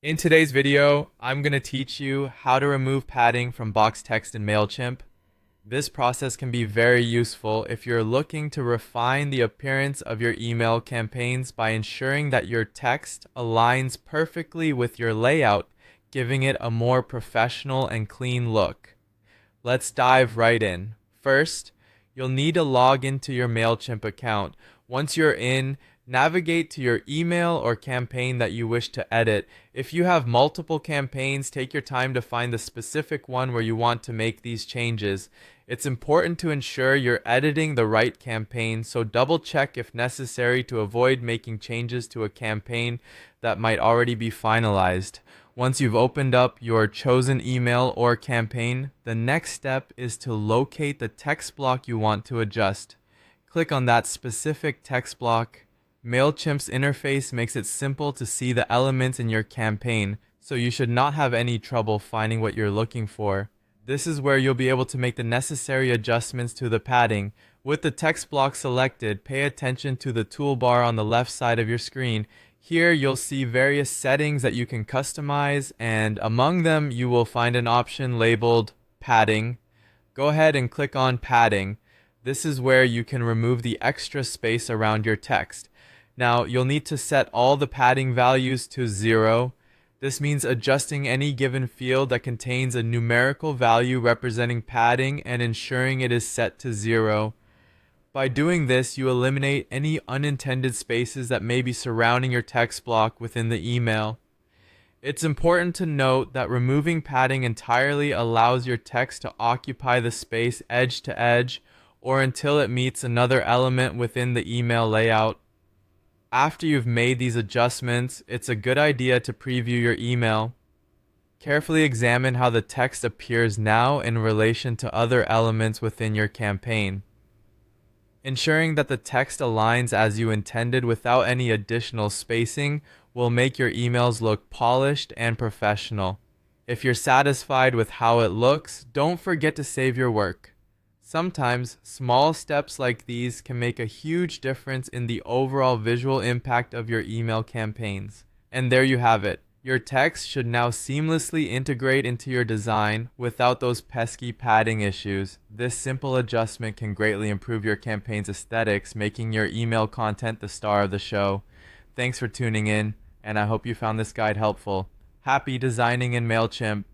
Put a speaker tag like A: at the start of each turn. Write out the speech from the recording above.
A: In today's video, I'm going to teach you how to remove padding from box text in Mailchimp. This process can be very useful if you're looking to refine the appearance of your email campaigns by ensuring that your text aligns perfectly with your layout, giving it a more professional and clean look. Let's dive right in. First, you'll need to log into your Mailchimp account. Once you're in, navigate to your email or campaign that you wish to edit. If you have multiple campaigns, take your time to find the specific one where you want to make these changes. It's important to ensure you're editing the right campaign, so double check if necessary to avoid making changes to a campaign that might already be finalized. Once you've opened up your chosen email or campaign, the next step is to locate the text block you want to adjust. Click on that specific text block. Mailchimp's interface makes it simple to see the elements in your campaign, so you should not have any trouble finding what you're looking for. This is where you'll be able to make the necessary adjustments to the padding. With the text block selected, pay attention to the toolbar on the left side of your screen. Here you'll see various settings that you can customize, and among them you will find an option labeled padding. Go ahead and click on padding. This is where you can remove the extra space around your text. Now you'll need to set all the padding values to 0. This means adjusting any given field that contains a numerical value representing padding and ensuring it is set to 0. By doing this, you eliminate any unintended spaces that may be surrounding your text block within the email. It's important to note that removing padding entirely allows your text to occupy the space edge to edge or until it meets another element within the email layout. After you've made these adjustments, it's a good idea to preview your email. Carefully examine how the text appears now in relation to other elements within your campaign. Ensuring that the text aligns as you intended without any additional spacing will make your emails look polished and professional. If you're satisfied with how it looks, don't forget to save your work. Sometimes, small steps like these can make a huge difference in the overall visual impact of your email campaigns. And there you have it. Your text should now seamlessly integrate into your design without those pesky padding issues. This simple adjustment can greatly improve your campaign's aesthetics, making your email content the star of the show. Thanks for tuning in, and I hope you found this guide helpful. Happy designing in Mailchimp!